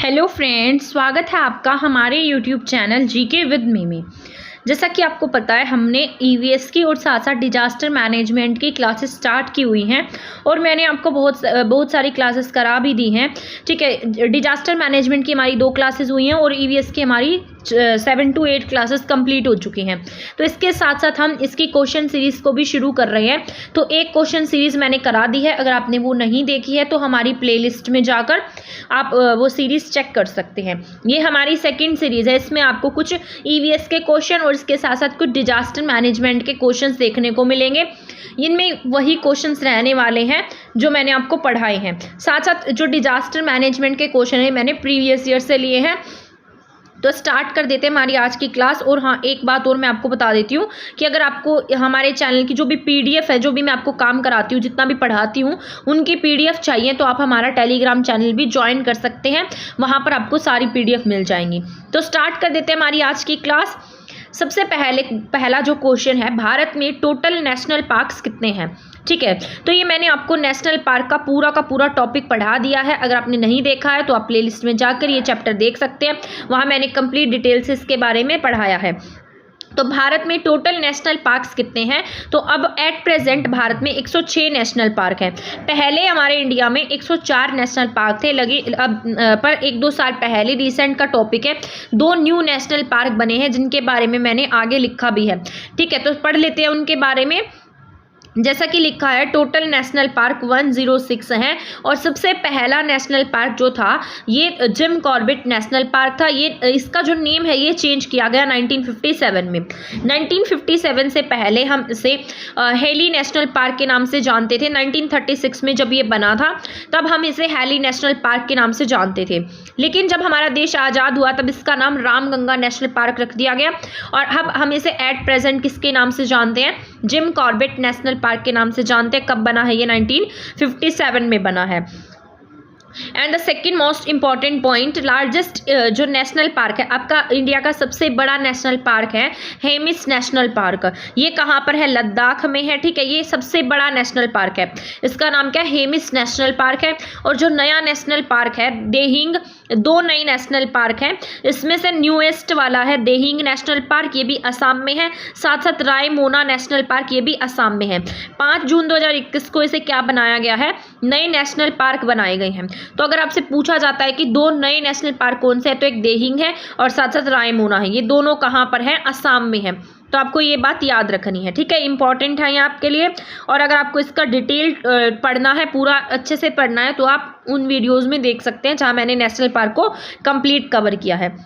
Hello friends, स्वागत है आपका हमारे यूट्यूब चैनल जीके विद मिमी। जैसा कि आपको पता है, हमने ईवीएस की और साथ साथ डिजास्टर मैनेजमेंट की क्लासेस स्टार्ट की हुई हैं और मैंने आपको बहुत सारी क्लासेस करा भी दी हैं। ठीक है, डिजास्टर मैनेजमेंट की हमारी 2 क्लासेस हुई हैं और ईवीएस की हमारी 7 to 8 क्लासेस कंप्लीट हो चुकी हैं। तो इसके साथ साथ हम इसकी क्वेश्चन सीरीज़ को भी शुरू कर रहे हैं। तो एक क्वेश्चन सीरीज़ मैंने करा दी है, अगर आपने वो नहीं देखी है तो हमारी प्लेलिस्ट में जाकर आप वो सीरीज़ चेक कर सकते हैं। ये हमारी सेकंड सीरीज़ है, इसमें आपको कुछ ईवीएस के क्वेश्चन और इसके साथ साथ कुछ डिजास्टर मैनेजमेंट के क्वेश्चंस देखने को मिलेंगे। इनमें वही क्वेश्चंस रहने वाले हैं जो मैंने आपको पढ़ाए हैं। साथ साथ जो डिजास्टर मैनेजमेंट के क्वेश्चन है मैंने प्रीवियस ईयर से लिए हैं। तो स्टार्ट कर देते हैं हमारी आज की क्लास। और हाँ, एक बात और मैं आपको बता देती हूँ कि अगर आपको हमारे चैनल की जो भी पीडीएफ है, जो भी मैं आपको काम कराती हूँ, जितना भी पढ़ाती हूँ, उनकी पीडीएफ चाहिए तो आप हमारा टेलीग्राम चैनल भी ज्वाइन कर सकते हैं। वहाँ पर आपको सारी पीडीएफ मिल जाएंगी। तो स्टार्ट कर देते हैं हमारी आज की क्लास। सबसे पहला जो क्वेश्चन है, भारत में टोटल नेशनल पार्क्स कितने हैं? ठीक है, तो ये मैंने आपको नेशनल पार्क का पूरा टॉपिक पढ़ा दिया है। अगर आपने नहीं देखा है तो आप प्लेलिस्ट में जाकर ये चैप्टर देख सकते हैं, वहाँ मैंने कंप्लीट डिटेल से इसके बारे में पढ़ाया है। तो भारत में टोटल नेशनल पार्क्स कितने हैं? तो अब एट प्रेजेंट भारत में 106 नेशनल पार्क हैं। पहले हमारे इंडिया में 104 नेशनल पार्क थे, पर 1-2 साल पहले रिसेंट का टॉपिक है, 2 न्यू नेशनल पार्क बने हैं जिनके बारे में मैंने आगे लिखा भी है। ठीक है, तो पढ़ लेते हैं उनके बारे में। जैसा कि लिखा है, टोटल नेशनल पार्क 106 हैं और सबसे पहला नेशनल पार्क जो था ये जिम कॉर्बेट नेशनल पार्क था। ये इसका जो नेम है ये चेंज किया गया 1957 में। 1957 से पहले हम इसे हेली नेशनल पार्क के नाम से जानते थे। 1936 में जब ये बना था तब हम इसे हेली नेशनल पार्क के नाम से जानते थे, लेकिन जब हमारा देश आज़ाद हुआ तब इसका नाम रामगंगा नेशनल पार्क रख दिया गया और अब हम इसे एट प्रेजेंट किसके नाम से जानते हैं? जिम कॉर्बेट नेशनल पार्क के नाम से जानते हैं। कब बना है ये? 1957 में बना है। And the second most important point, largest जो नेशनल पार्क है, आपका इंडिया का सबसे बड़ा नेशनल पार्क है हेमिस नेशनल पार्क। ये कहाँ पर है? लद्दाख में है। ठीक है, ये सबसे बड़ा नेशनल पार्क है। इसका नाम क्या है? हेमिस नेशनल पार्क है। और जो नया नेशनल पार्क है देहिंग, 2 नई नेशनल पार्क हैं। इसमें से न्यूएस्ट वाला है देहिंग नेशनल पार्क, ये भी असम में है। साथ साथ रायमोना नेशनल पार्क, ये भी असम में है। 5 जून 2021 को इसे क्या बनाया गया है? नए नेशनल पार्क बनाए गए हैं। तो अगर आपसे पूछा जाता है कि 2 नए नेशनल पार्क कौन से हैं, तो एक देहिंग है और साथ साथ रायमोना है। ये दोनों कहाँ पर है? असम में है। तो आपको ये बात याद रखनी है। ठीक है, इंपॉर्टेंट है ये आपके लिए। और अगर आपको इसका डिटेल पढ़ना है, पूरा अच्छे से पढ़ना है, तो आप उन वीडियोस में देख सकते हैं जहाँ मैंने नेशनल पार्क को कंप्लीट कवर किया है।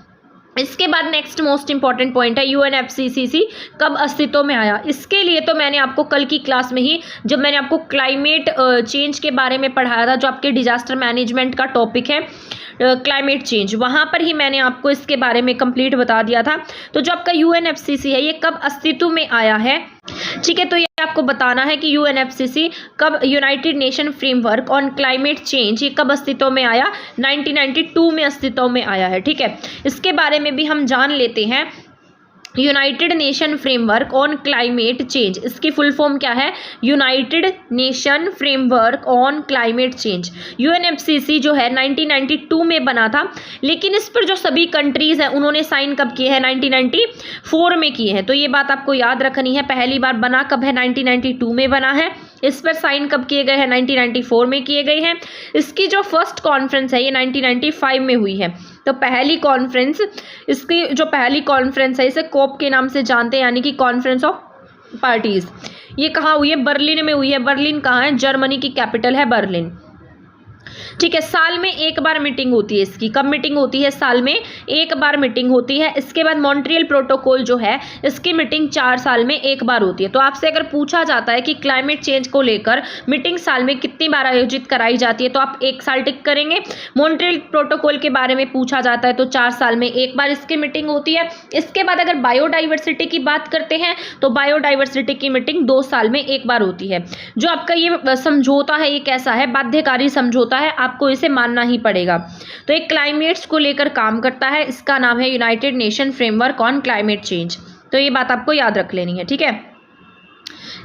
इसके बाद नेक्स्ट मोस्ट इंपॉर्टेंट पॉइंट है, यूएनएफसीसीसी कब अस्तित्व में आया? इसके लिए तो मैंने आपको कल की क्लास में ही, जब मैंने आपको क्लाइमेट चेंज के बारे में पढ़ाया था, जो आपके डिजास्टर मैनेजमेंट का टॉपिक है क्लाइमेट चेंज, वहाँ पर ही मैंने आपको इसके बारे में कंप्लीट बता दिया था। तो जो आपका यूएनएफसीसी है ये कब अस्तित्व में आया है? ठीक है, तो ये आपको बताना है कि यूएनएफसीसी कब, United nation framework on climate change, ये कब अस्तित्व में आया? 1992 में अस्तित्व में आया है। ठीक है, इसके बारे में भी हम जान लेते हैं। United nation framework on climate change, इसकी फुल फॉर्म क्या है? United nation framework on climate change. UNFCCC जो है 1992 में बना था, लेकिन इस पर जो सभी कंट्रीज़ हैं उन्होंने साइन कब किए हैं? 1994 में किए हैं। तो ये बात आपको याद रखनी है। पहली बार बना कब है? 1992 में बना है। इस पर साइन कब किए गए हैं? 1994 में किए गए हैं। इसकी जो फर्स्ट कॉन्फ्रेंस है ये 1995 में हुई है। तो पहली कॉन्फ्रेंस, इसकी जो पहली कॉन्फ्रेंस है इसे कोप के नाम से जानते हैं, यानी कि कॉन्फ्रेंस ऑफ पार्टीज। ये कहाँ हुई है? बर्लिन में हुई है। बर्लिन कहाँ है? जर्मनी की कैपिटल है बर्लिन। ठीक है, साल में एक बार मीटिंग होती है इसकी। कब मीटिंग होती है? साल में एक बार मीटिंग होती है। इसके बाद मॉन्ट्रियल प्रोटोकॉल जो है इसकी मीटिंग 4 साल में एक बार होती है। तो आपसे अगर पूछा जाता है कि क्लाइमेट चेंज को लेकर मीटिंग साल में कितनी बार आयोजित कराई जाती है, तो आप 1 साल टिक करेंगे। मॉन्ट्रियल प्रोटोकॉल के बारे में पूछा जाता है तो 4 साल में एक बार इसकी मीटिंग होती है। इसके बाद अगर बायोडाइवर्सिटी की बात करते हैं तो बायोडाइवर्सिटी की मीटिंग 2 साल में एक बार होती है। जो आपका ये समझौता है ये कैसा है? बाध्यकारी समझौता है, आपको इसे मानना ही पड़ेगा। तो एक क्लाइमेट्स को लेकर काम करता है, इसका नाम है United nation framework on climate change. तो ये बात आपको याद रख लेनी है। ठीक है,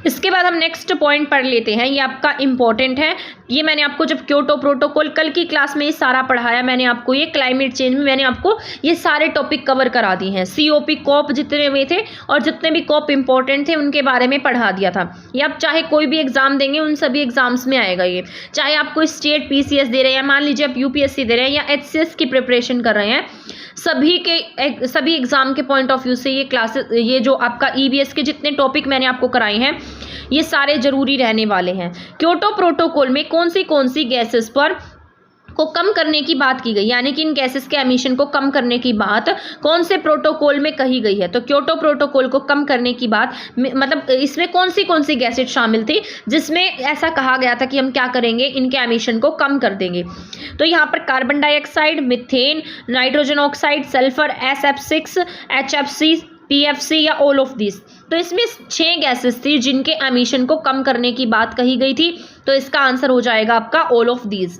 इसके बाद हम नेक्स्ट पॉइंट पढ़ लेते हैं, ये आपका इंपॉर्टेंट है। ये मैंने आपको जब क्योटो प्रोटोकॉल कल की क्लास में ये सारा पढ़ाया मैंने आपको, ये क्लाइमेट चेंज में मैंने आपको ये सारे टॉपिक कवर करा दिए हैं। COP कॉप जितने हुए थे और जितने भी कॉप इंपॉर्टेंट थे उनके बारे में पढ़ा दिया था। ये आप चाहे कोई भी एग्जाम देंगे उन सभी एग्जाम्स में आएगा ये, चाहे आप कोई स्टेट PCS दे रहे हैं, मान लीजिए आप UPSC दे रहे हैं या HCS की प्रिपरेशन कर रहे हैं, सभी एग्जाम के पॉइंट ऑफ व्यू से ये क्लासेस, ये जो आपका EVS के जितने टॉपिक मैंने आपको कराए हैं ये सारे जरूरी रहने वाले हैं। क्योटो प्रोटोकॉल में कौन सी गैसेस पर को कम करने की बात की गई, यानी कि इन गैसेस के एमिशन को कम करने की बात कौन से प्रोटोकॉल में कही गई है। तो क्योटो प्रोटोकॉल को कम करने की बात मतलब इसमें कौन सी गैसेस शामिल थी जिसमें ऐसा कहा गया था कि हम क्या करेंगे, इनके एमिशन को कम कर देंगे। तो यहाँ पर carbon dioxide, methane, nitrogen oxide, sulphur, SF6, HFC, PFC या ऑल ऑफ दिस। तो इसमें 6 गैसेस थी जिनके एमिशन को कम करने की बात कही गई थी। तो इसका आंसर हो जाएगा आपका ऑल ऑफ दीज।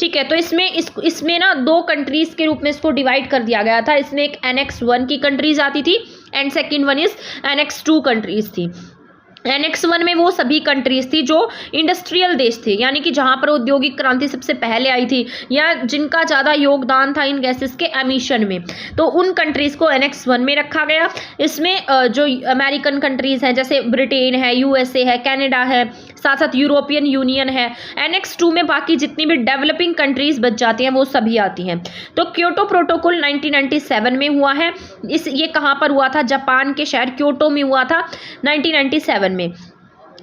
ठीक है, तो इसमें ना 2 कंट्रीज के रूप में इसको डिवाइड कर दिया गया था। इसमें एक Annex 1 की कंट्रीज आती थी and second one is Annex 2 countries थी। Annex 1 में वो सभी कंट्रीज थी जो इंडस्ट्रियल देश थे, यानी कि जहाँ पर औद्योगिक क्रांति सबसे पहले आई थी या जिनका ज़्यादा योगदान था इन गैसेस के एमिशन में, तो उन कंट्रीज़ को Annex 1 में रखा गया। इसमें जो अमेरिकन कंट्रीज़ हैं जैसे ब्रिटेन है, USA है, कनाडा है, साथ साथ यूरोपियन यूनियन है। Annex 2 में बाकी जितनी भी डेवलपिंग कंट्रीज़ बच जाती हैं वो सभी आती हैं। तो क्योटो प्रोटोकॉल 1997 में हुआ है। ये कहाँ पर हुआ था? जापान के शहर क्योटो में हुआ था 1997 में।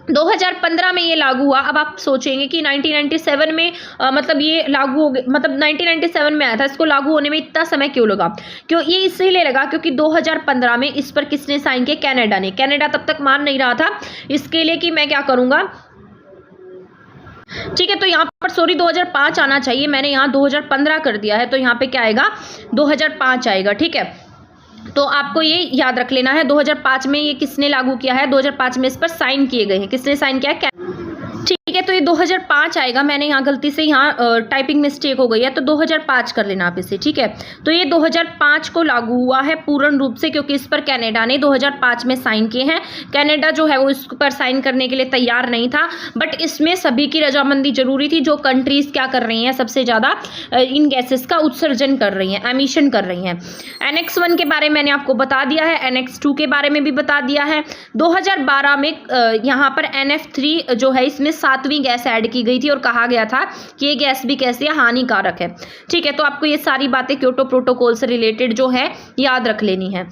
2015 में ये लागू हुआ। अब आप सोचेंगे कि 1997 में मतलब ये लागू हो गया, मतलब 1997 में आया था, इसको लागू होने में इतना समय क्यों लगा? क्यों ये इसलिए लगा क्योंकि 2015 में इस पर किसने साइन किया? कनाडा ने। कनाडा तब तक मान नहीं रहा था इसके लिए कि मैं क्या करूँगा, ठीक है। तो यहाँ पर सॉरी 2005 आना चाहिए, मैंने यहाँ 2015 कर दिया है, तो यहाँ पे क्या आएगा? 2005 आएगा। ठीक है, तो आपको ये याद रख लेना है 2005 में ये किसने लागू किया है? 2005 में इस पर साइन किए गए हैं। किसने साइन किया है? ठीक है, तो ये 2005 आएगा। मैंने यहाँ गलती से यहाँ टाइपिंग मिस्टेक हो गई है, तो 2005 कर लेना आप इसे। ठीक है, तो ये 2005 को लागू हुआ है पूर्ण रूप से क्योंकि इस पर कनाडा ने 2005 में साइन किए हैं। कनाडा जो है वो इस पर साइन करने के लिए तैयार नहीं था, बट इसमें सभी की रजामंदी जरूरी थी जो कंट्रीज क्या कर रही हैं, सबसे ज़्यादा इन गैसेस का उत्सर्जन कर रही हैं, एमिशन कर रही हैं। Annex 1 के बारे में मैंने आपको बता दिया है, Annex 2 के बारे में भी बता दिया है। 2012 में यहाँ पर NF3 जो है इसमें 7वीं गैस ऐड की गई थी और कहा गया था कि ये गैस भी कैसी है? हानिकारक है। ठीक है, तो आपको ये सारी बातें क्योटो प्रोटोकॉल से रिलेटेड जो है याद रख लेनी है।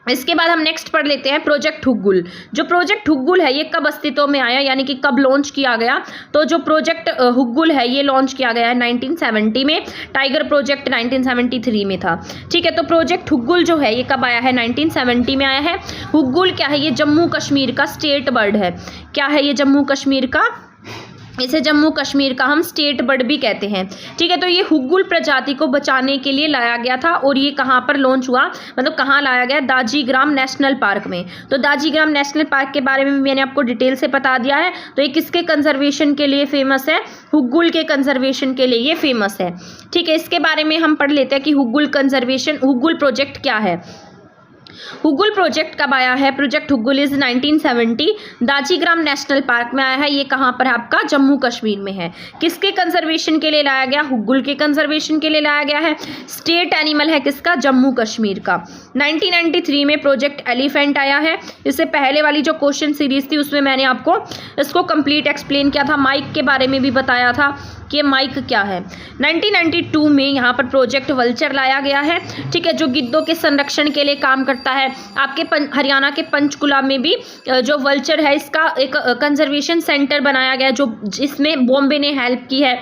इसके बाद हम नेक्स्ट पढ़ लेते हैं प्रोजेक्ट हुगुल। जो प्रोजेक्ट हुगुल है ये कब अस्तित्व में आया, यानी कि कब लॉन्च किया गया? तो जो प्रोजेक्ट हुगुल है ये लॉन्च किया गया है 1970 में। टाइगर प्रोजेक्ट 1973 में था। ठीक है, तो प्रोजेक्ट हुगुल जो है ये कब आया है? 1970 में आया है। हुगुल क्या है? ये जम्मू कश्मीर का स्टेट बर्ड है। क्या है ये? जम्मू कश्मीर का, इसे जम्मू कश्मीर का हम स्टेट बर्ड भी कहते हैं। ठीक है, तो ये हुगुल प्रजाति को बचाने के लिए लाया गया था और ये कहाँ पर लॉन्च हुआ, मतलब कहाँ लाया गया? दाजीग्राम नेशनल पार्क में। तो दाजीग्राम नेशनल पार्क के बारे में मैंने आपको डिटेल से बता दिया है। तो ये किसके कंजर्वेशन के लिए फेमस है? हुगुल के कंजर्वेशन के लिए ये फेमस है। ठीक है, इसके बारे में हम पढ़ लेते हैं कि हुगुल प्रोजेक्ट क्या है। हुगुल प्रोजेक्ट कब आया है? प्रोजेक्ट हुगुल इज 1970 दाजीग्राम नेशनल पार्क में आया है। ये कहाँ पर है? आपका जम्मू कश्मीर में है। किसके कंजर्वेशन के लिए लाया गया? हुगुल के कंजर्वेशन के लिए लाया गया है। स्टेट एनिमल है किसका? जम्मू कश्मीर का। 1993 में प्रोजेक्ट एलिफेंट आया है। इससे पहले वाली जो क्वेश्चन सीरीज थी उसमें मैंने आपको इसको कंप्लीट एक्सप्लेन किया था, माइक के बारे में भी बताया था कि माइक क्या है। 1992 में यहाँ पर प्रोजेक्ट वल्चर लाया गया है। ठीक है, जो गिद्धों के संरक्षण के लिए काम करता है। आपके हरियाणा के पंचकुला में भी जो वल्चर है इसका एक कंजर्वेशन सेंटर बनाया गया जो जिसमें बॉम्बे ने हेल्प की है।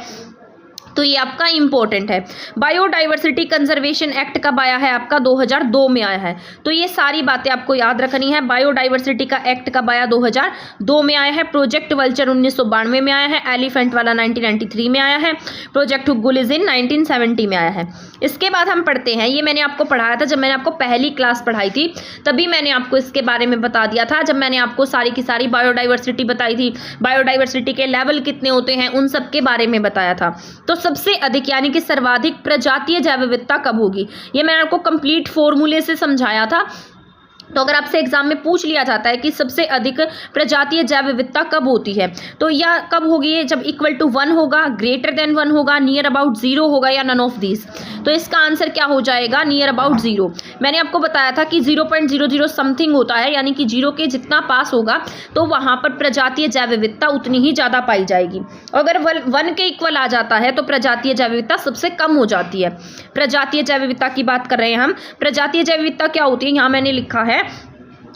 तो ये आपका इंपॉर्टेंट है। बायोडाइवर्सिटी कंजर्वेशन एक्ट कब आया है? आपका 2002 में आया है। तो ये सारी बातें आपको याद रखनी है। बायोडाइवर्सिटी का एक्ट कब आया? 2002 में आया है। प्रोजेक्ट वल्चर 1992 में आया है। एलिफेंट वाला 1993 में आया है। प्रोजेक्ट हुगुल इज इन 1970 में आया है। इसके बाद हम पढ़ते हैं, ये मैंने आपको पढ़ाया था जब मैंने आपको पहली क्लास पढ़ाई थी, तभी मैंने आपको इसके बारे में बता दिया था। जब मैंने आपको सारी की सारी बायोडाइवर्सिटी बताई थी, बायोडाइवर्सिटी के लेवल कितने होते हैं उन सब के बारे में बताया था। तो सबसे अधिक यानी कि सर्वाधिक प्रजातीय जैव विविधता कब होगी, ये मैंने आपको कंप्लीट फॉर्मूले से समझाया था। तो अगर आपसे एग्जाम में पूछ लिया जाता है कि सबसे अधिक प्रजातीय जैव विविधता कब होती है, तो यह कब होगी, जब इक्वल टू 1 होगा, ग्रेटर देन 1 होगा, नियर अबाउट 0 होगा, या नन ऑफ दीज। तो इसका आंसर क्या हो जाएगा, नियर अबाउट 0। मैंने आपको बताया था कि 0.00 समथिंग होता है, यानी कि 0 के जितना पास होगा तो वहां पर प्रजातीय जैव विविधता उतनी ही ज़्यादा पाई जाएगी। अगर 1 के इक्वल आ जाता है तो प्रजातीय जैव विविधता सबसे कम हो जाती है। प्रजातीय जैव विविधता की बात कर रहे हैं हम। प्रजातीय जैव विविधता क्या होती है, यहाँ मैंने लिखा है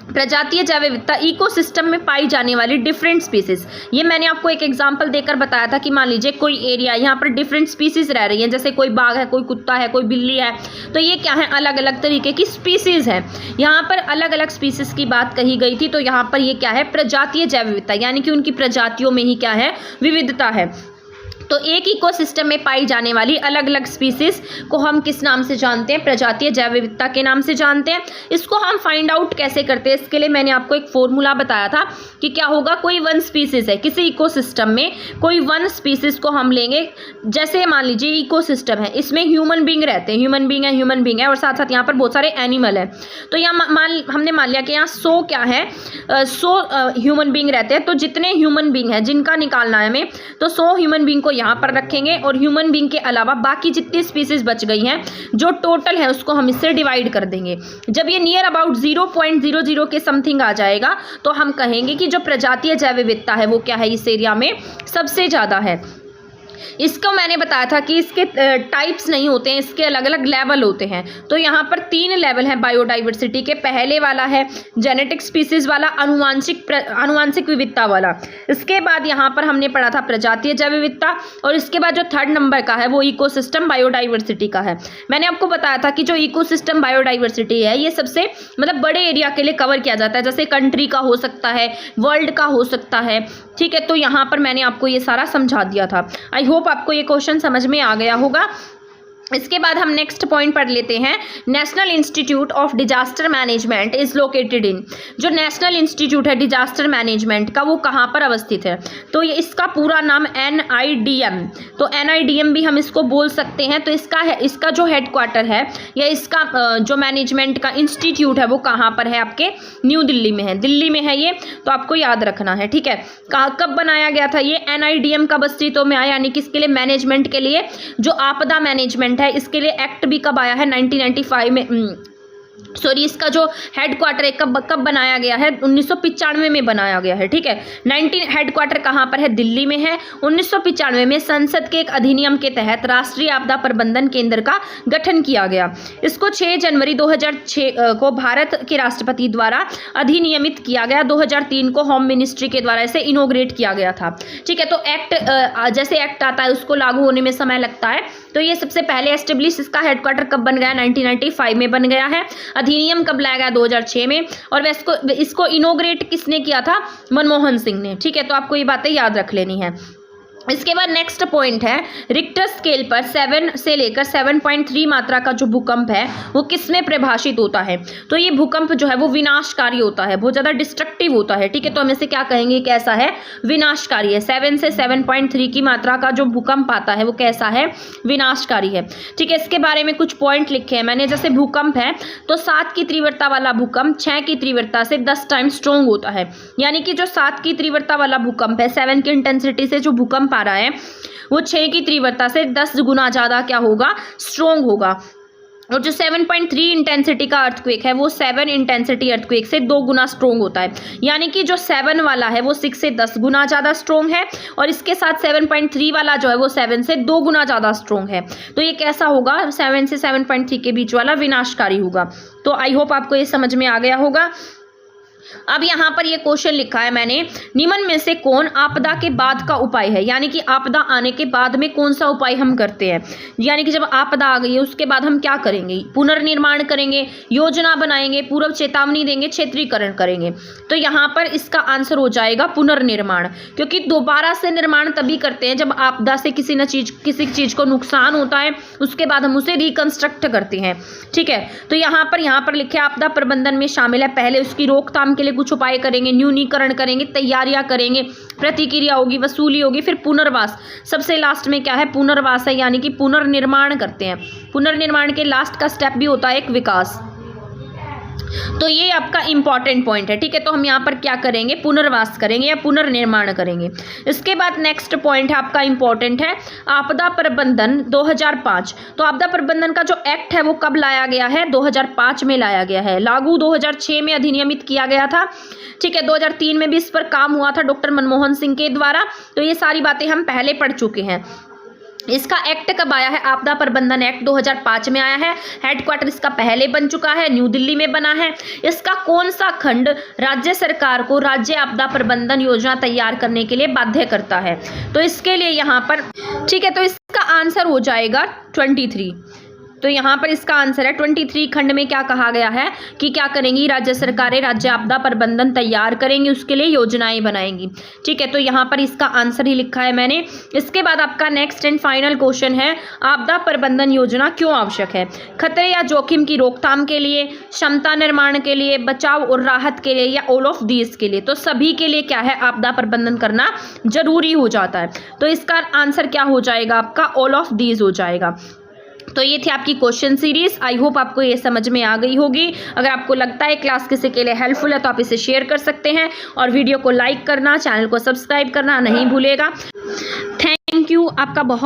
प्रजातीय जैव विविधता इकोसिस्टम में पाई जाने वाली डिफरेंट स्पीसीज। ये मैंने आपको एक एग्जांपल देकर बताया था कि मान लीजिए कोई एरिया, यहाँ पर डिफरेंट स्पीसीज रह रही हैं, जैसे कोई बाघ है, कोई कुत्ता है, कोई बिल्ली है, तो ये क्या है, अलग अलग तरीके की स्पीसीज है। यहाँ पर अलग अलग स्पीसीज की बात कही गई थी, तो यहाँ पर ये क्या है, प्रजातीय जैव विविधता, यानी कि उनकी प्रजातियों में ही क्या है, विविधता है। तो एक इकोसिस्टम में पाई जाने वाली अलग अलग स्पीसीज को हम किस नाम से जानते हैं, प्रजातीय जैव विविधता के नाम से जानते हैं। इसको हम फाइंड आउट कैसे करते हैं, इसके लिए मैंने आपको एक फॉर्मूला बताया था कि क्या होगा, कोई 1 स्पीसीज है किसी इकोसिस्टम में, कोई 1 स्पीसीज को हम लेंगे। जैसे मान लीजिए इकोसिस्टम है, इसमें ह्यूमन बींग रहते हैं, ह्यूमन बींग है और साथ साथ यहाँ पर बहुत सारे एनिमल है। तो यहाँ हमने मान लिया कि यहाँ 100 क्या है, 100 ह्यूमन बींग रहते हैं। तो जितने ह्यूमन बींग हैं जिनका निकालना है हमें, तो 100 ह्यूमन बींग को यहाँ पर रखेंगे और ह्यूमन बींग के अलावा बाकी जितनी स्पीसीज बच गई हैं जो टोटल है उसको हम इससे डिवाइड कर देंगे। जब ये नियर अबाउट 0.00 के समथिंग आ जाएगा तो हम कहेंगे कि जो प्रजातीय जैव विविधता है वो क्या है, इस एरिया में सबसे ज़्यादा है। इसको मैंने बताया था कि इसके टाइप्स नहीं होते हैं, इसके अलग अलग लेवल होते हैं। तो यहाँ पर 3 लेवल हैं बायोडाइवर्सिटी के। पहले वाला है जेनेटिक स्पीसीज वाला, आनुवांशिक विविधता वाला। इसके बाद यहाँ पर हमने पढ़ा था प्रजातीय जैव विविधता, और इसके बाद जो 3rd नंबर का है वो इकोसिस्टम बायोडाइवर्सिटी का है। मैंने आपको बताया था कि जो इकोसिस्टम बायोडाइवर्सिटी है ये सबसे मतलब बड़े एरिया के लिए कवर किया जाता है, जैसे कंट्री का हो सकता है, वर्ल्ड का हो सकता है, ठीक है। तो यहाँ पर मैंने आपको ये सारा समझा दिया था। आई होप आपको ये क्वेश्चन समझ में आ गया होगा। इसके बाद हम नेक्स्ट पॉइंट पढ़ लेते हैं। National institute of disaster management is located in. जो नेशनल इंस्टीट्यूट है डिजास्टर मैनेजमेंट का वो कहाँ पर अवस्थित है, तो ये इसका पूरा नाम NIDM। तो NIDM भी हम इसको बोल सकते हैं। तो इसका जो हेडक्वार्टर है या इसका जो मैनेजमेंट का इंस्टीट्यूट है वो कहाँ पर है, आपके न्यू दिल्ली में है, दिल्ली में है ये, तो आपको याद रखना है, ठीक है। कब बनाया गया था ये, NIDM कब अस्तित्व में आया, यानी कि इसके लिए मैनेजमेंट के लिए जो आपदा मैनेजमेंट है इसके लिए एक्ट भी कब आया है, 1995 में। सॉरी, इसका जो हेडक्वार्टर है कब बनाया गया है, 1995 में बनाया गया है, ठीक है। हेडक्वार्टर कहाँ पर है, दिल्ली में है। 1995 में संसद के एक अधिनियम के तहत राष्ट्रीय आपदा प्रबंधन केंद्र का गठन किया गया। इसको 6 जनवरी 2006 को भारत के राष्ट्रपति द्वारा अधिनियमित किया गया। 2003 को होम मिनिस्ट्री के द्वारा इसे इनोग्रेट किया गया था, ठीक है। तो एक्ट जैसे एक्ट आता है उसको लागू होने में समय लगता है। तो ये सबसे पहले एस्टेब्लिश इसका हेडक्वार्टर कब बन गया, 1995 में बन गया है। अधिनियम कब लाया गया, 2006 में। और इसको इनोग्रेट किसने किया था, मनमोहन सिंह ने, ठीक है। तो आपको ये बातें याद रख लेनी है। इसके बाद नेक्स्ट पॉइंट है, रिक्टर स्केल पर 7 से लेकर 7.3 मात्रा का जो भूकंप है वो किसमें परिभाषित होता है, तो ये भूकंप जो है वो विनाशकारी होता है, बहुत ज़्यादा डिस्ट्रक्टिव होता है, ठीक है। तो हम इसे क्या कहेंगे, कैसा है, विनाशकारी है। 7 से 7.3 की मात्रा का जो भूकंप आता है वो कैसा है, विनाशकारी है, ठीक है। इसके बारे में कुछ पॉइंट लिखे हैं मैंने, जैसे भूकंप है तो 7 की तीव्रता वाला भूकंप 6 की तीव्रता से 10 टाइम स्ट्रॉन्ग होता है। यानी कि जो 7 की तीव्रता वाला भूकंप है, 7 की इंटेंसिटी से जो भूकंप आ रहा है वो 6 की तीव्रता से 10 गुना ज्यादा क्या होगा, स्ट्रॉन्ग होगा। और जो 7.3 इंटेंसिटी का अर्थक्वेक है वो 7 इंटेंसिटी अर्थक्वेक से 2 गुना स्ट्रॉन्ग होता है। यानी कि जो 7 वाला है वो 6 से 10 गुना ज़्यादा स्ट्रॉन्ग है, और इसके साथ 7.3 वाला जो है वो 7 से 2 गुना ज़्यादा स्ट्रॉन्ग है। तो ये कैसा होगा, 7 से 7.3 के बीच वाला विनाशकारी होगा। तो आई होप आपको ये समझ में आ गया होगा। अब यहाँ पर ये क्वेश्चन लिखा है मैंने, निम्न में से कौन आपदा के बाद का उपाय है, यानी कि आपदा आने के बाद में कौन सा उपाय हम करते हैं, यानी कि जब आपदा आ गई है उसके बाद हम क्या करेंगे, पुनर्निर्माण करेंगे, योजना बनाएंगे, पूर्व चेतावनी देंगे, क्षेत्रीकरण करेंगे। तो यहाँ पर इसका आंसर हो जाएगा पुनर्निर्माण, क्योंकि दोबारा से निर्माण तभी करते हैं जब आपदा से किसी चीज को नुकसान होता है, उसके बाद हम उसे रिकंस्ट्रक्ट करते हैं, ठीक है। तो यहाँ पर लिखे आपदा प्रबंधन में शामिल है, पहले उसकी रोकथाम के लिए कुछ उपाय करेंगे, न्यूनीकरण करेंगे, तैयारियां करेंगे, प्रतिक्रिया होगी, वसूली होगी, फिर पुनर्वास। सबसे लास्ट में क्या है, पुनर्वास है, यानी कि पुनर्निर्माण करते हैं। पुनर्निर्माण के लास्ट का स्टेप भी होता है एक विकास। तो ये आपका इंपॉर्टेंट पॉइंट है, ठीक है। तो हम यहाँ पर क्या करेंगे, पुनर्वास करेंगे या पुनर्निर्माण करेंगे। इसके बाद नेक्स्ट पॉइंट है आपका इंपॉर्टेंट है आपदा प्रबंधन 2005। तो आपदा प्रबंधन का जो एक्ट है वो कब लाया गया है, 2005 में लाया गया है। लागू 2006 में अधिनियमित किया गया था, ठीक है। 2003 में भी इस पर काम हुआ था डॉक्टर मनमोहन सिंह के द्वारा। तो ये सारी बातें हम पहले पढ़ चुके हैं। इसका एक्ट कब आया है, आपदा प्रबंधन एक्ट 2005 में आया है। हेडक्वार्टर इसका पहले बन चुका है, न्यू दिल्ली में बना है। इसका कौन सा खंड राज्य सरकार को राज्य आपदा प्रबंधन योजना तैयार करने के लिए बाध्य करता है? तो इसके लिए यहाँ पर, ठीक है, तो इसका आंसर हो जाएगा 23। तो यहाँ पर इसका आंसर है 23 खंड में क्या कहा गया है कि क्या करेंगी राज्य सरकारें, राज्य आपदा प्रबंधन तैयार करेंगी, उसके लिए योजनाएं बनाएंगी, ठीक है। तो यहाँ पर इसका आंसर ही लिखा है मैंने। इसके बाद आपका नेक्स्ट एंड फाइनल क्वेश्चन है, आपदा प्रबंधन योजना क्यों आवश्यक है? खतरे या जोखिम की रोकथाम के लिए, क्षमता निर्माण के लिए, बचाव और राहत के लिए, या ऑल ऑफ दीज के लिए? तो सभी के लिए क्या है, आपदा प्रबंधन करना जरूरी हो जाता है। तो इसका आंसर क्या हो जाएगा आपका, ऑल ऑफ दीज हो जाएगा। तो ये थी आपकी क्वेश्चन सीरीज। आई होप आपको ये समझ में आ गई होगी। अगर आपको लगता है क्लास किसी के लिए हेल्पफुल है तो आप इसे शेयर कर सकते हैं और वीडियो को लाइक करना, चैनल को सब्सक्राइब करना नहीं भूलेगा। थैंक यू, आपका बहुत